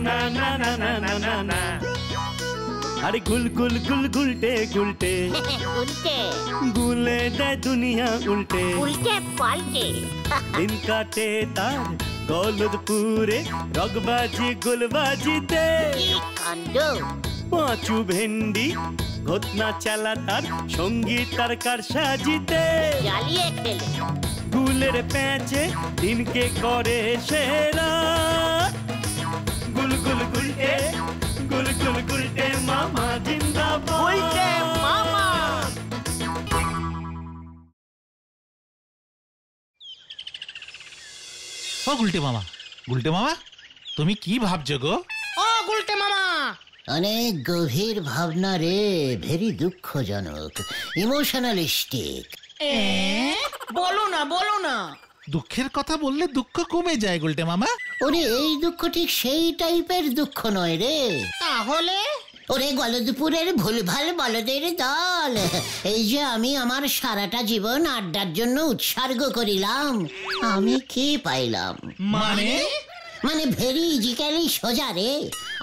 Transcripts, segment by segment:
না না না না না না না। আরে গুল গুল গুল গুলটে গুলটে উল্টে গুলে দেয় দুনিয়া উল্টে উল্টে পাল্টে দিন কাটে তার গলদপুরে রগবাজি গুলবাজিতে কি কাণ্ড! পাঁচু ভেন্ডি ঘটনা চালা তার সঙ্গীত তার কার সাজিতে জ্বালিয়ে খেলে গুলের প্যাঁচে দিনকে করে সেরা গুল গুল গুলটে গুল গুল গুলটে মামা জিন্দাবাদ উল্টে মামা। ও গুলটে মামা, গুলটে মামা, তুমি কি ভাবছো গো? ও গুলটে মামা, অনেক গভীর ভাবনা রে, ভেরি দুঃখজনক, ইমোশনালিস্টিক। বলো না বলো না। দুঃখের কথা বললে দুঃখ কমে যায় গুলটে মামা। ওরে এই দুঃখ ঠিক সেই টাইপের দুঃখ নয় রে। তাহলে ওরে গলদপুরের ভুলভাল বলদের দল, এই যে আমি আমার সারাটা জীবন আড্ডার জন্য উৎসর্গ করিলাম, আমি কি পাইলাম? মানে ভেরি ইজিক্যালি সোজা রে।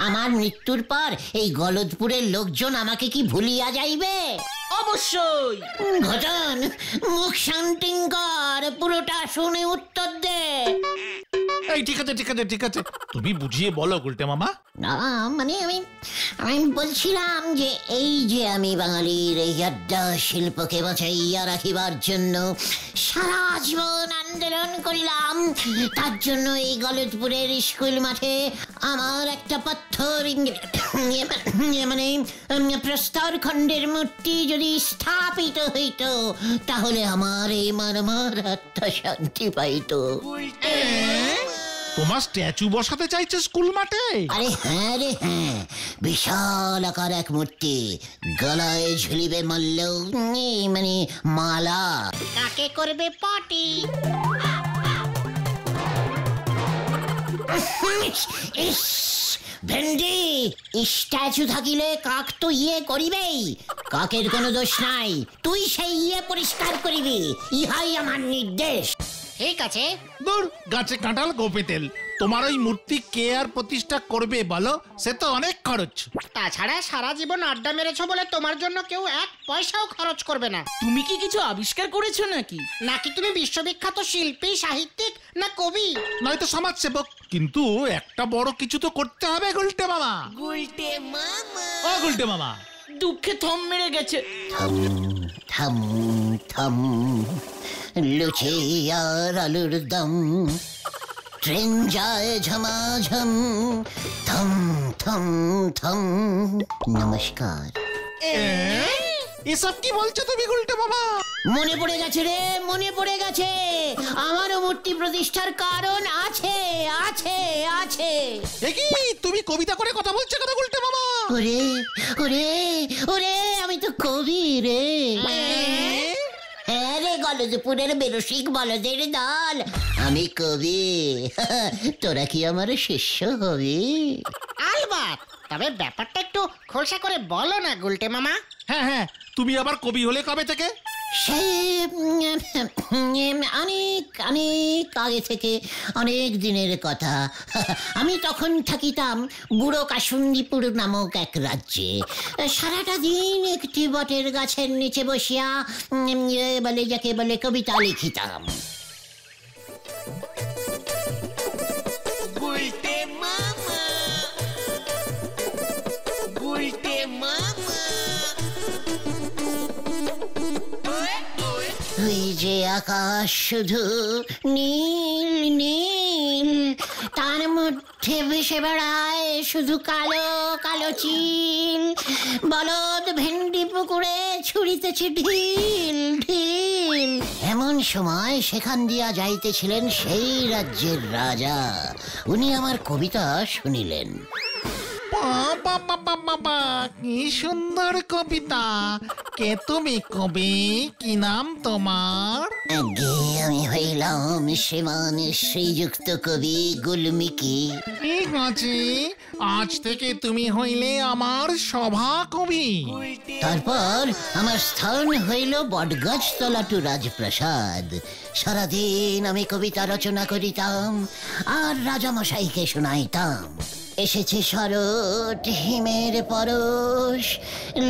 আমার মৃত্যুর পর এই গলদপুরের লোকজন আমাকে কি ভুলিয়া যাইবে? অবশ্যই। ঘটন, মুখ শান্তিং কর, পুরোটা শুনে উত্তর দে। এই ঠিক আছে ঠিক আছে ঠিক আছে, তুমি বুঝিয়ে বলো গুলটে মামা। না মানে আমি বলছিলাম যে এই যে আমি বাঙালির এই আড্ডা শিল্পকে বাঁচাইয়া রাখিবার জন্য সারা জীবন আন্দোলন করিলাম, তার জন্য এই গলদপুরের স্কুল মাঠে আমার একটা পাথর মানে প্রস্তর খণ্ডের মূর্তি যদি স্থাপিত হইত, তাহলে আমার এই মারমার আত্মা শান্তি পাইত। তোমার স্ট্যাচু বসাতে চাইছে স্কুল মাঠে? আরে হ্যাঁ রে হ্যাঁ, বিশাল আকার এক মূর্তি, গলায় ঝুলিবে মল্ল মানে মালা। কাকে করবে পার্টি? ইস ভেন্ডি, স্ট্যাচু থাকিলে কাক তো ইয়ে করিবেই, কাকের কোনো দোষ নাই, তুই সেই ইয়ে পরিষ্কার করিবি, ইহাই আমার নির্দেশ। ঠিক আছে। দূর, গাছে কাঁঠাল গোপে তেল। তোমার ওই মূর্তি কে আর প্রতিষ্ঠা করবে বলো? সে তো অনেক খরচ। তাছাড়া সারা জীবন আড্ডা মেরেছো বলে তোমার জন্য কেউ এক পয়সাও খরচ করবে না। তুমি কি কিছু আবিষ্কার করেছো নাকি? নাকি তুমি বিশ্ববিখ্যাত শিল্পী, সাহিত্যিক না কবি? নয়তো সমাজসেবক, কিন্তু একটা বড় কিছু তো করতে হবে গুলটে মামা। উল্টে মামা। ও গুলটে মামা, দুঃখে থম মেরে গেছে। থম থম থম, লুচি আর আলুর দম, ট্রেন যায় ঝমাঝম, থম থম থম। নমস্কার। এসব কি বলছো তুমি গুলটে মামা? মনে পড়ে গেছে রে, মনে পড়ে গেছে, আমারও মূর্তি প্রতিষ্ঠার কারণ আছে আছে আছে। কি তুমি কবিতা করে কথা বলছো কথা গুলটে মামা? ওরে ওরে ওরে, আমি তো কবি রে। হ্যাঁ রে গলদপুরের বেরসিক বলদের দল, আমি কবি। তোরা কি আমার শিষ্য হবি? আলবাত, তবে ব্যাপারটা একটু খোলসা করে বলো না গুলটে মামা। হ্যাঁ হ্যাঁ, তুমি আবার কবি হলে কবে থেকে? সে অনেক অনেক আগে থেকে, অনেক দিনের কথা। আমি তখন থাকিতাম বুড়ো কাসুন্দিপুর নামক এক রাজ্যে। সারাটা দিন একটি বটের গাছের নিচে বসিয়া বলে যাকে বলে কবিতা লিখিতাম। উল্টে মামা। উল্টে মামা। ওই যে আকাশ শুধু নীল নীল, তার মধ্যে ভেসে বেড়ায় শুধু কালো কালো চিল, বলদ ভেন্ডি পুকুরে ছুড়িতেছে ঢিল ঢিল। এমন সময় সেখান দিয়া যাইতেছিলেন সেই রাজ্যের রাজা, উনি আমার কবিতা শুনিলেন। বাবা, কি সুন্দর কবিতা! কে তুমি কবি? কি নাম তোমার? আগে আমি হইলাম শ্রীমান শ্রীযুক্ত কবি গুলমিকি। ঠিক আছে, আজ থেকে তুমি হইলে আমার সভা কবি। তারপর আমার স্থান হইল বটগাছতলা টু রাজপ্রাসাদ। সারাদিন আমি কবিতা রচনা করিতাম আর রাজামশাইকে শোনাইতাম। এসেছে শরৎ হিমের পরশ,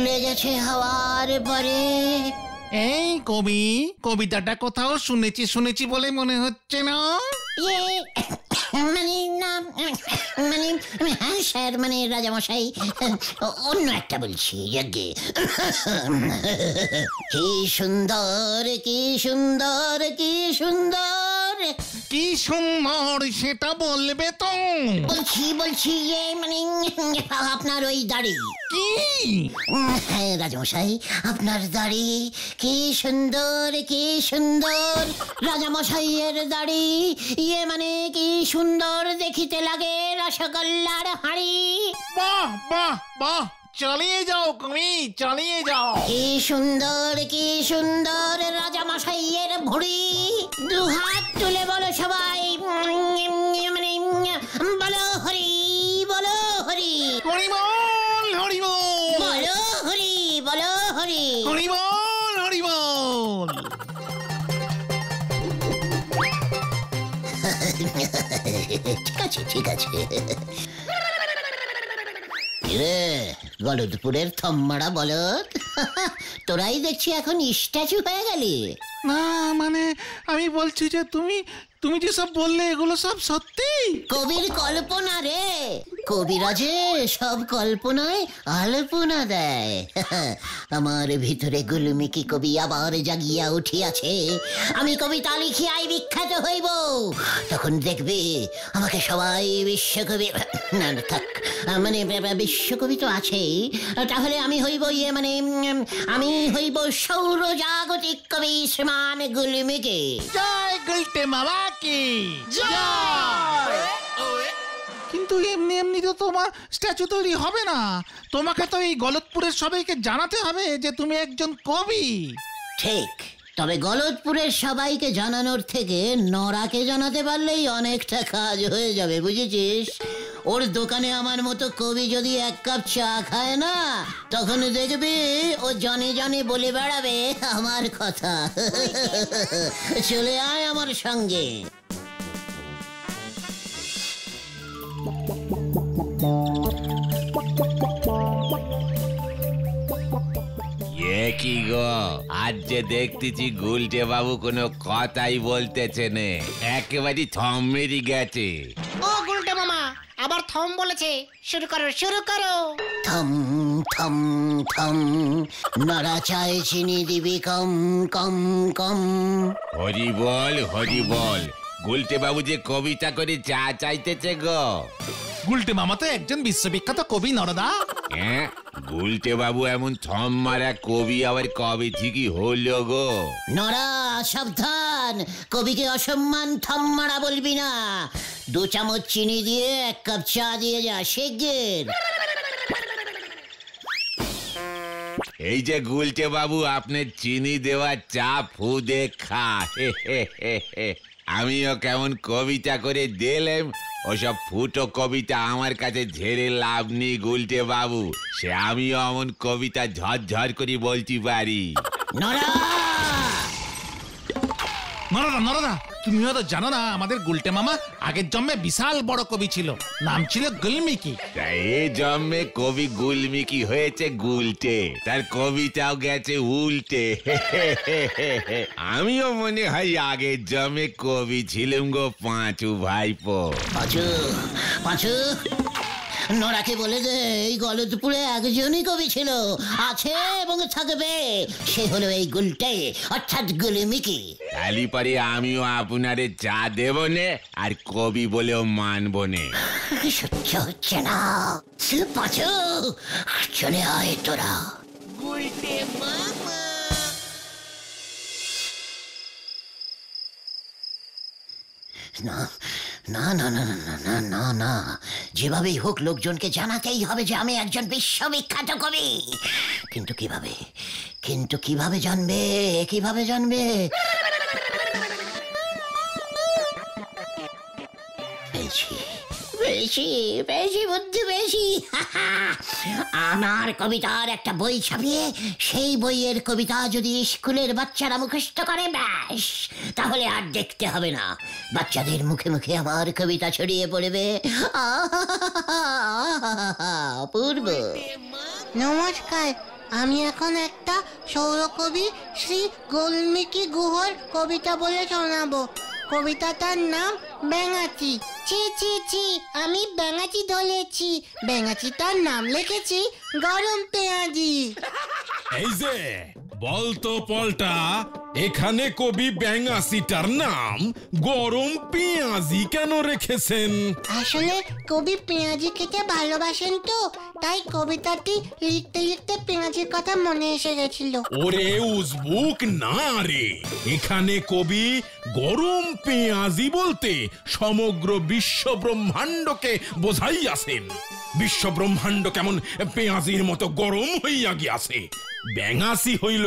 লেগেছে হাওয়ার পরে। এই কবি, কবিতাটা কোথাও শুনেছি বলে মনে হচ্ছে না। ইয়ে, মানে না, মানে হ্যাঁ স্যার, মানে রাজামশাই, অন্য একটা বলছি যজ্ঞে। কি সুন্দর, কি সুন্দর, কি সুন্দর। কি সুন্দর সেটা বলবে তো। বলছি ইয়ে মানে আপনার ওই দাড়ি। কি? হ্যাঁ রাজামশাই, আপনার দাড়ি কি সুন্দর, কি সুন্দর। রাজামশাইয়ের দাড়ি ইয়ে মানে কি সুন্দর দেখিতে লাগে রসগোল্লার হাঁড়ি। বাহ বাহ বাহ, চালিয়ে যাও কবি, চালিয়ে যাও। কি সুন্দর, কি সুন্দর রাজামশাইয়ের ভুঁড়ি। দু হাত তুলে বলো সবাই, মানে বলো হরি, বলো হরি, হরিবল হরিবল, বলো হরি, বলো হরি। হরিবল হরিবল। ঠিক আছে, ঠিক আছে। রে গলদপুরের থম্মারা বলদ, তোরাই দেখছি এখন স্ট্যাচু হয়ে গেলি। না মানে আমি বলছি যে তুমি যে সব বললে এগুলো সব সত্যি। কবির কল্পনা রে, কবিরাজে সব কল্পনায় আলপনা দেয়। আমার ভিতরে গুলমিকি কবি আবার জাগিয়া উঠিয়াছে। আমি কবিতা লিখিয়াই বিখ্যাত হইব, তখন দেখবে আমাকে সবাই বিশ্বকবি, না থাক, মানে বিশ্বকবি তো আছেই, তাহলে আমি হইব ইয়ে মানে আমি হইব সৌরজাগতিক কবি শ্রীমান গুলমিকি। জয় গুলটে মামা কি জয়। কিন্তু এমনি এমনি তো তোমার স্ট্যাচু তৈরি হবে না, তোমাকে তো এই গলতপুরের সবাইকে জানাতে হবে যে তুমি একজন কবি। ঠিক, তবে গলতপুরের সবাইকে জানানোর থেকে নরাকে জানাতে পারলেই অনেকটা কাজ হয়ে যাবে, বুঝেছিস? ওর দোকানে আমার মতো কবি যদি এক কাপ চা খায় না, তখন দেখবি ও জনে জনে বলে বেড়াবে আমার কথা। চলে আয় আমার সঙ্গে। কি গো, আজ যে দেখতেছি গুলটে বাবু কোনো কথাই বলতেছে নে, একেবারে থম মেরে গেছে। ও গুলটে মামা, আবার থম বলেছে। শুরু করো, শুরু করো। থম থম থম, নরা চায় চিনি দিবি কম কম কম। হরি বল, হরি বল। গুলটে বাবু যে কবিতা করে চা চাইতেছে গো। গুলটে মামা তো একজন বিশ্ববিখ্যাত কবি নরদা। হ্যাঁ, গুলটে বাবু এমন থম মারা কবি আবার কবে ঠিকই হলো গো? নরা সাবধান, কবিকে অসম্মান থম মারা বলবি না। 2 চামচ চিনি দিয়ে 1 কাপ চা দিয়ে যা শিগগির। এই যে গুলটে বাবু, আপনার চিনি দেওয়া চা ফু দেখা। আমিও কেমন কবিতা করে দিলাম, ওসব ফুটো কবিতা আমার কাছে ঝেড়ে লাভ নেই গুলটে বাবু। সে আমিও এমন কবিতা ঝরঝর করে বলতে পারি। নরা নরদা নরদা, তুমিও তো জানো না আমাদের গুলটে মামা আগের জন্মে বিশাল বড় কবি ছিল, নাম ছিল গুলমিকি। এই জন্মে কবি গুলমিকি হয়েছে গুলটে, তার কবিতাও গেছে উল্টে। আমিও মনে হয় আগের জন্মে কবি ছিলাম গো পাঁচু ভাইপো। পাঁচু, পাঁচু, নরাকে বলে দে এই গলতপুরে একজনই কবি ছিল, আছে এবং থাকবে, সে হলো এই গুলটে অর্থাৎ গুলমিকি। তালি পরে আমিও আপনারে চা দেব নে, আর কবি বলেও মানব নে। সহ্য হচ্ছে না। পাঁচু, চলে আয় তোরা। গুলটে মামা। না না না না না না না না, যেভাবেই হোক লোকজনকে জানাতেই হবে যে আমি একজন বিশ্ববিখ্যাত কবি। কিন্তু কিভাবে, কিন্তু কিভাবে জানবে, কিভাবে জানবে? পেয়েছি, পেয়েছি। পেয়েছি বুদ্ধি পেয়েছি। আমার কবিতার একটা বই ছাপিয়ে সেই বইয়ের কবিতা যদি স্কুলের বাচ্চারা মুখস্থ করে ব্যাস, তাহলে আর দেখতে হবে না, বাচ্চাদের মুখে মুখে আমার কবিতা ছড়িয়ে পড়বে। অপূর্ব। নমস্কার, আমি এখন একটা সৌরকবি শ্রী গোলমিকি গুহর কবিতা বলে শোনাবো। কবিতাটার নাম ব্যাঙাচি। ছি ছি ছি, আমি ব্যাঙাচি ধরেছি, ব্যাঙাচিটার নাম লিখেছি গরম পেঁয়াজি। এই যে বলতো পল্টা, এখানে কবি ব্যাঙাচিটার নাম গরম পেঁয়াজি কেন রেখেছেন? আসলে কবি পেঁয়াজি খেতে ভালোবাসেন তো, তাই কবিতাটি লিখতে লিখতে পেঁয়াজির কথা মনে এসে গেছিল। ওরে উজবুক না রে, এখানে কবি গরম পেঁয়াজি বলতে সমগ্র বিশ্ব ব্রহ্মাণ্ডকে বোঝাইয়াছেন। বিশ্ব ব্রহ্মাণ্ড কেমন পেঁয়াজির মতো গরম হইয়া গিয়াছে। ব্যাঙাচি হইল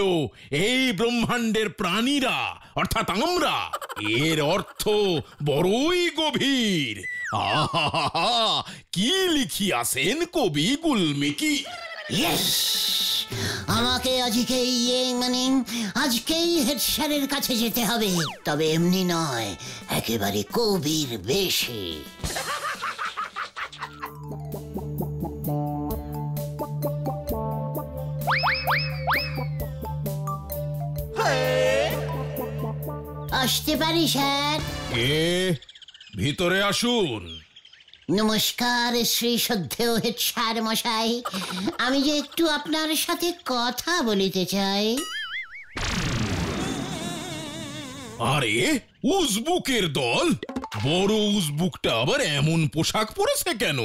এই ব্রহ্মাণ্ডের প্রাণীরা, অর্থাৎ আমরা। এর অর্থ বড়ই গভীর। আহা, কি লিখিয়াছেন কবি গুলমিকি। আমাকে আজকেই হেড স্যারের কাছে যেতে হবে, তবে এমনি নয়, একেবারে কবির বেশে। আসতে পারি স্যার? ভিতরে আসুন। নমস্কার শ্রী শ্রদ্ধেয় হেড স্যার মশাই, আমি যে একটু আপনার সাথে কথা বলিতে চাই। আরে উজবুকের দল, বড় উজবুকটা আবার এমন পোশাক পরেছে কেন?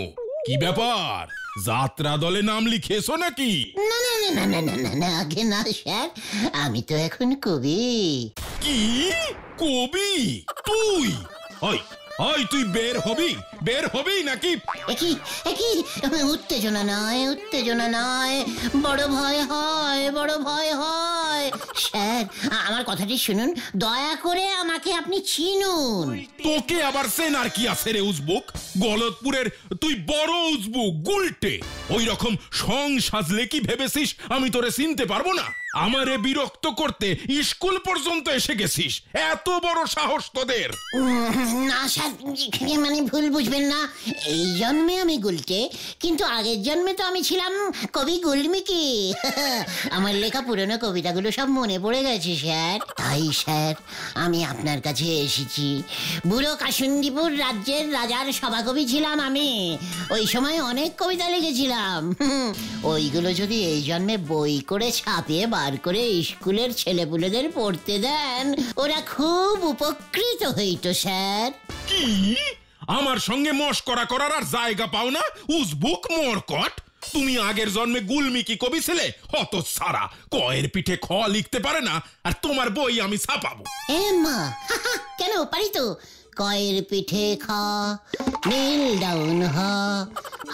কি ব্যাপার, যাত্রা দলে নাম লিখেছো নাকি? না না না না না না না, আগে না স্যার, আমি তো এখন কবি। কি কবি তুই? ওই তুই বের হবি নাকি? একই উত্তেজনা নয়, বড় ভয় হয়। স্যার, আমার কথাটি শুনুন, দয়া করে আমাকে আপনি চিনুন। তোকে আবার চেনার কি আছে রে উজবুক? গলতপুরের তুই বড় উজবুক গুলটে। ওই রকম সং সাজলে কি ভেবেছিস আমি তোরে চিনতে পারবো না? আমারে বিরক্ত করতে স্কুল পর্যন্ত এসে গেছিস, এত বড় সাহস তোদের? না স্যার, ভুল বুঝবেন না, এই জন্মে আমি গুলটে, কিন্তু আগের জন্মে তো আমি ছিলাম কবি গুলমিকি। আমার লেখা পুরনো কবিতাগুলো সব মনে পড়ে গেছে স্যার, তাই স্যার আমি আপনার কাছে এসেছি। বুড়ো কাসুন্দিপুর রাজ্যের রাজার সভাকবি ছিলাম আমি, ওই সময় অনেক কবিতা লিখেছিলাম। ওইগুলো যদি এই জন্মে বই করে ছাপিয়ে বার করে স্কুলের ছেলেপুলেদের পড়তে দেন, ওরা খুব উপকৃত হইত স্যার। কি আমার সঙ্গে মশকরা করার আর জায়গা পাও না উজবুক মরকট? তুমি আগের জন্মে গুলমিকি কবি ছিলে, হত সারা কয়ের পিঠে খ লিখতে পারে না, আর তোমার বই আমি ছাপাবো। এ মা, কেন পারি তো। কয়ের পিঠে খ, নীল ডাউন হা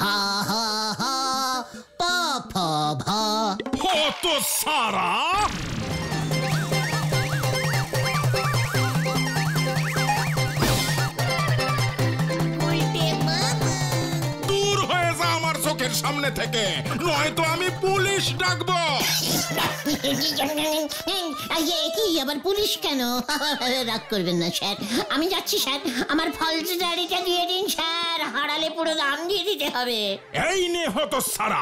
হা হা, প ফ ভ। হত সারা দূর হয়ে যা আমার চোখের সামনে থেকে, নয়তো আমি পুলিশ ডাকবো। কি আবার পুলিশ কেন? রাগ করবেন না স্যার, আমি যাচ্ছি স্যার, আমার ফলসদারিটা দিয়ে দিন স্যার, হারালে পুরো দাম দিয়ে দিতে হবে। এই নে হত সারা।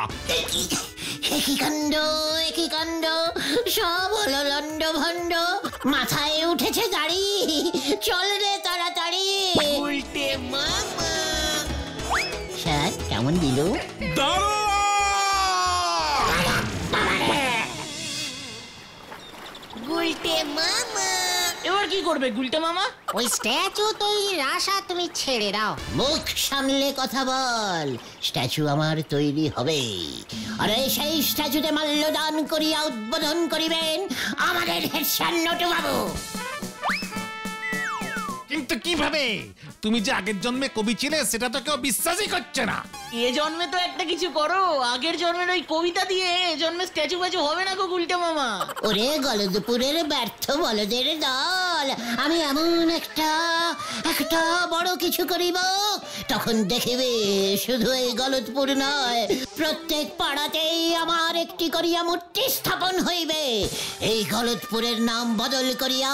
একই কাণ্ড, সব হলো লন্ড ভন্ড, মাথায় উঠেছে দাড়ি, চল রে তাড়াতাড়ি। উল্টে মামা। স্যার কেমন দিল? দাঁড়া! উল্টে মামা। এবার কি করবে গুলটে মামা? ওই স্ট্যাচু তৈরির আশা তুমি ছেড়ে দাও। মুখ সামলে কথা বল, স্ট্যাচু আমার তৈরি হবে, আর সেই স্ট্যাচুতে মাল্যদান করিয়া উদ্বোধন করিবেন আমাদের হেড স্যার নটু বাবু। কিন্তু কিভাবে? তুমি যে আগের জন্মে কবি ছিলে সেটা তো কেউ বিশ্বাসই করছে না। এ জন্মে তো একটা কিছু করো, আগের জন্মের ওই কবিতা দিয়ে এ জন্মে স্ট্যাচু ফ্যাচু হবে না গো গুলটে মামা। ওরে গলদপুরের ব্যর্থ বলদের দল, আমি এমন একটা বড় কিছু করিব, তখন দেখিবে শুধু এই গলতপুর নয়, প্রত্যেক পাড়াতেই আমার একটি করিয়া মূর্তি স্থাপন হইবে। এই গলতপুরের নাম বদল করিয়া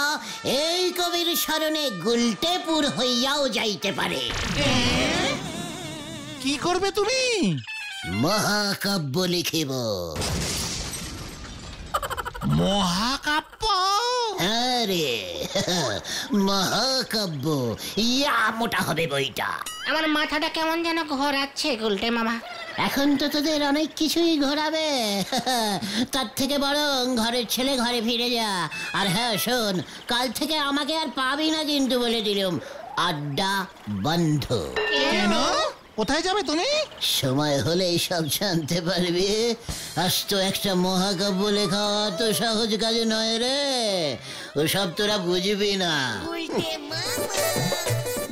এই কবির স্মরণে গুলটেপুর হইয়াও যাইতে পারে। কি করবে তুমি? মহাকাব্য লিখিব। মহাকাব্য? আরে মহাকাব্য, ইয়া মোটা হবে বইটা। আমার মাথাটা কেমন যেন ঘোরাচ্ছে গুলটে মামা। এখন তো তোদের অনেক কিছুই ঘোরাবে, তার থেকে বরং ঘরের ছেলে ঘরে ফিরে যা। আর হ্যাঁ শোন, কাল থেকে আমাকে আর পাবি না কিন্তু, বলে দিলাম। আড্ডা বন্ধ। কেন? কোথায় যাবে তুমি? সময় হলেই সব জানতে পারবি। আজ তো একটা মহাকাব্য লেখা তো সহজ কাজ নয় রে, ওসব তোরা বুঝবি না। উল্টে মামা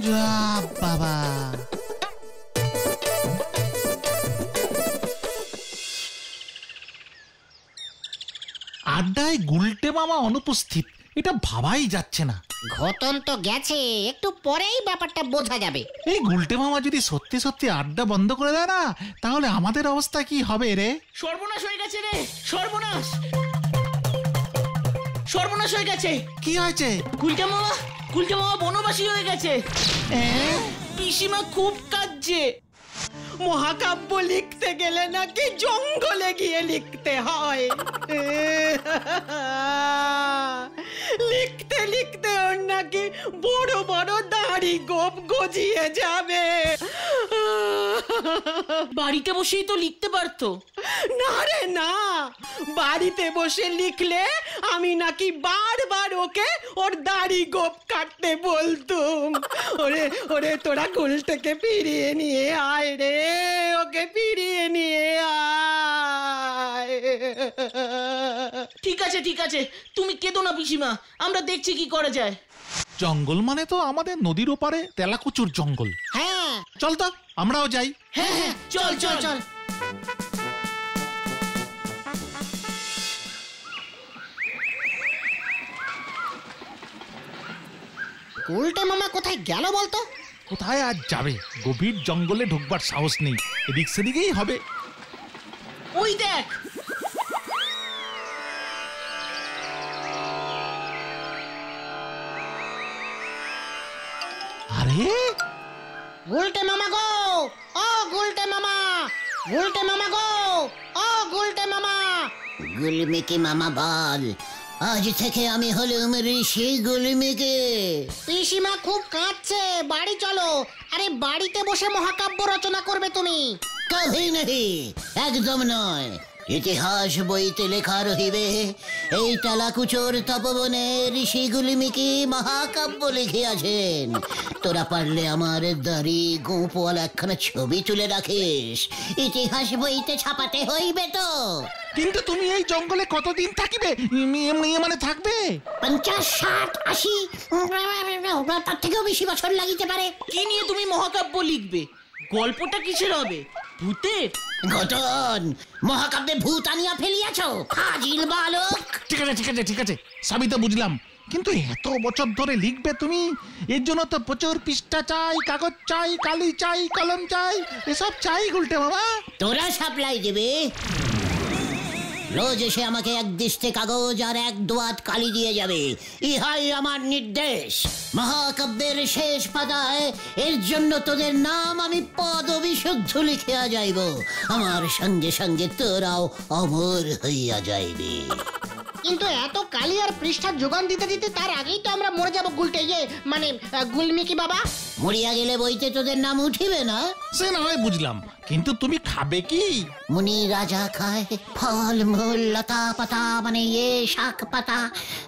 যা বাবা। আড্ডায় গুলটে মামা অনুপস্থিত, এটা ভাবাই যাচ্ছে না। ঘটন তো গেছে, একটু পরেই ব্যাপারটা বোঝা যাবে। এই গুলটে মামা যদি সত্যি সত্যি আড্ডা বন্ধ করে দেয় না, তাহলে আমাদের অবস্থা কি হবে রে? সর্বনাশ হয়ে গেছে রে, সর্বনাশ, সর্বনাশ হয়ে গেছে। কি হয়েছে? গুলটে মামা বনবাসী হয়ে গেছে। পিসিমা খুব কাঁদছে। মহাকাব্য লিখতে গেলে নাকি জঙ্গলে গিয়ে লিখতে হয়। লিখতে লিখতে ওর নাকি বড় বড় দাড়ি গোপ গজিয়ে যাবে। বাড়িতে বসেই তো লিখতে পারতো। না রে না, বাড়িতে বসে লিখলে আমি নাকি বারবার ওকে ওর দাড়ি গোপ কাটতে বলতুম। ওরে ওরে তোরা গুলটাকে ফিরিয়ে নিয়ে আয় রে, ওকে ফিরিয়ে নিয়ে আয়। ঠিক আছে ঠিক আছে, তুমি কেঁদো না পিসিমা, আমরা দেখছি কি করা যায়। জঙ্গল মানে তো আমাদের নদীর ওপারে তেলাকুচুর জঙ্গল। হ্যাঁ চল তো আমরাও যাই। হ্যাঁ হ্যাঁ, চল চল চল। গুলটে মামা কোথায় গেল বলতো? কোথায় আজ যাবে? গভীর জঙ্গলে ঢুকবার সাহস নেই, এদিক সেদিকেই হবে। ওই দেখ, আরে গুলটে মামা গো, ও গুলটে মামা, গুলটে মামা গো, ও গুলটে মামা। গুলমিকে মামা বল, আজ থেকে আমি হলুম ঋষি গুলমিকে। পিসিমা খুব কাঁদছে, বাড়ি চলো। আরে বাড়িতে বসে মহাকাব্য রচনা করবে তুমি? কভি নহি, একদম নয়। ইতিহাস বইতে লেখা রহিবে এই টালাকুচোর তপবনে ঋষি গুলিমিকি মহাকাব্য লিখিয়াছেন। তোরা পারলে আমার দাড়ি গোঁপওয়ালা একখানা ছবি তুলে রাখিস, ইতিহাস বইতে ছাপাতে হইবে তো। কিন্তু তুমি এই জঙ্গলে কতদিন থাকিবে? মানে থাকবে 50, 60, 80, তার থেকেও বেশি বছর লাগিতে পারে। কি নিয়ে তুমি মহাকাব্য লিখবে? গল্পটা কিসের হবে? ভূতের? ঘটন, মহাকাব্যে ভূত আনিয়া ফেলিয়াছ, ফাজিল বালক। ঠিক আছে ঠিক আছে ঠিক আছে, সবই তো বুঝলাম, কিন্তু এত বছর ধরে লিখবে তুমি, এর জন্য তো প্রচুর পৃষ্ঠা চাই, কাগজ চাই, কালি চাই, কলম চাই, এসব চাই গুলটে মামা। তোরা সাপ্লাই দেবে? রোজ এসে আমাকে এক দৃষ্টে কাগজ আর এক দোয়াত কালি দিয়ে যাবে, ইহাই আমার নির্দেশ। মহাকাব্যের শেষ পাতায় এর জন্য তোদের নাম আমি পদবিশুদ্ধ লিখিয়া যাইব, আমার সঙ্গে সঙ্গে তোরাও অমর হইয়া যাইবে। কিন্তু এত কালি আর পৃষ্ঠার যোগান দিতে দিতে তার আগেই তো আমরা মরে যাব গুলটে, মানে গুলমিকি বাবা। মরিয়া গেলে বইতে তোদের নাম উঠিবে না? সে না হয় বুঝলাম, কিন্তু তুমি খাবে কি? মুনি রাজা খায় ফল মূল লতা পাতা, মানে শাক পাতা,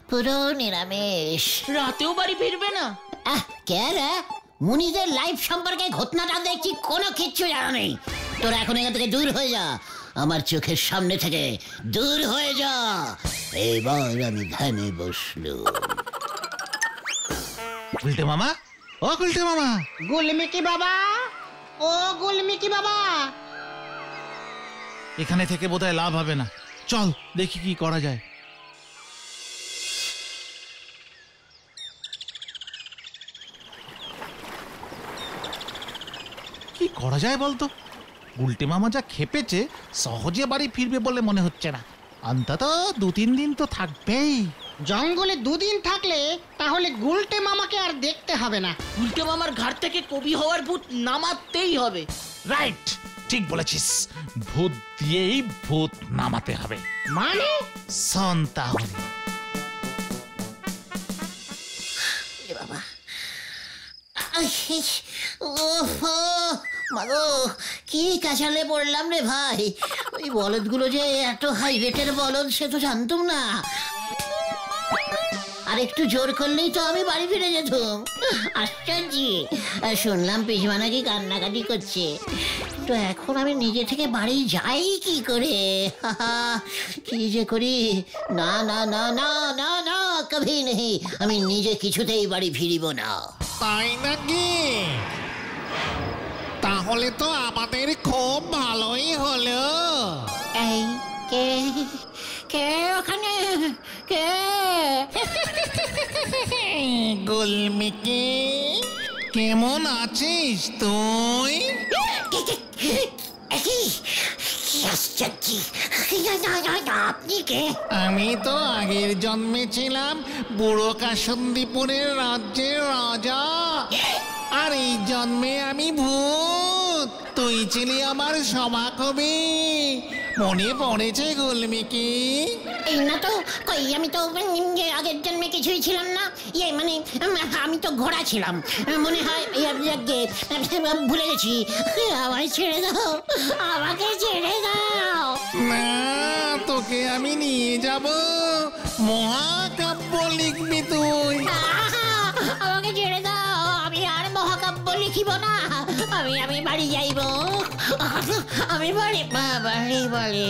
পুরো নিরামিষ। রাতেও বাড়ি ফিরবে না? কে রে? মুনিদের লাইফ সম্পর্কে ঘটনাটা দেখছি কোনো কিচ্ছু জানা নেই। তোরা এখন এখান থেকে দূর হয়ে যা, আমার চোখের সামনে থেকে দূর হয়ে যা। এবার আমি ধ্যানে বসলো। গুলটে মামা, ও গুলটে মামা। গুলমিকি বাবা, ও গুলমিকি বাবা। এখানে থেকে বোধহয় লাভ হবে না, চল দেখি কি করা যায়। করা যায় বলতো? গুলটে মামা যা খেপেছে, সহজে বাড়ি ফিরবে বলে মনে হচ্ছে না। অন্তত 2-3 দিন তো থাকবেই। জঙ্গলে 2 দিন থাকলে তাহলে গুলটে মামাকে আর দেখতে হবে না। উল্টে মামার ঘাট থেকে কবি হওয়ার ভূত নামাতেই হবে। রাইট, ঠিক বলেছিস। ভূত দিয়েই ভূত নামাতে হবে। মানে শোন তাহলে। বাবা, মাগো, কি কাঁচালে পড়লাম রে ভাই। ওই বলদগুলো যে এত হাই রেটের বলদ সে তো জানতাম না। আর একটু জোর করলেই তো আমি বাড়ি ফিরে যেতাম। আশ্চর্য। শুনলাম পিসমা নাকি কান্নাকাটি করছে। তো এখন আমি নিজে থেকে বাড়ি যাই কি করে? কি যে করি। না না না না না না, কভি নেই। আমি নিজে কিছুতেই বাড়ি ফিরিব না। তাই নাকি? তাহলে তো আমাদের খুব ভালোই হলো। এই কে কে ওখানে? কে? গুলমিকে, কেমন আছিস তুই? আপনি কে? আমি তো আগের জন্মে ছিলাম বুড়ো কাসন্দীপুরের রাজ্যের রাজা, আর এই জন্মে আমি ভূত। তুই ছিলি আমার সভাকবি, মনে পড়েছে গুলমিকি? এই না তো, কই আমি তো আগের জন্মে কিছুই ছিলাম না। মানে আমি তো ঘোড়া ছিলাম মনে হয়। ভুলে গেছি। আমায় ছেড়ে দাও, আমাকে ছেড়ে দাও। না, তোকে আমি নিয়ে যাব। মহাকাব্য লিখবি তুই। আমাকে ছেড়ে দাও, আমি আর মহাকাব্য লিখিব না। আমি বাড়ি যাইব। আমি বাড়ি বাড়ি।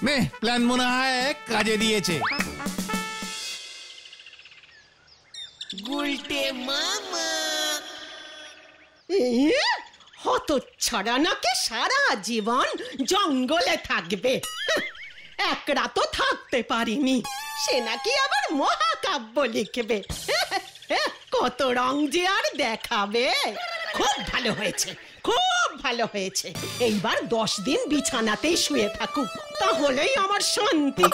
নে, প্ল্যান মনে হয় কাজে দিয়েছে। গুলটে মামা হত ছাড়া নাকি সারা জীবন জঙ্গলে থাকবে। এক রাতও থাকতে পারিনি, সে নাকি আবার মহাকাব্য লিখবে। কত রং যে আর দেখাবে। খুব ভালো হয়েছে, খুব ভালো হয়েছে। এইবার 10 দিন বিছানাতেই শুয়ে থাকুক, তাহলেই আমার শান্তি।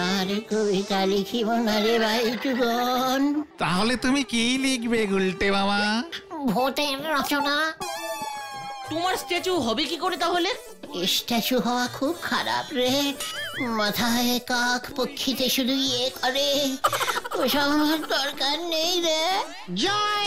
আর কবিতা লিখিব না রে ভাই যুগন। তাহলে তুমি কি লিখবে গুলটে মামা? ভূতের রচনা। তোমার স্ট্যাচু হবে কি করে তাহলে? স্ট্যাচু হওয়া খুব খারাপ রে। মাথায় কাক পক্ষীতে শুধু ইয়ে করে, ওসব আমার দরকার নেই রে। জয়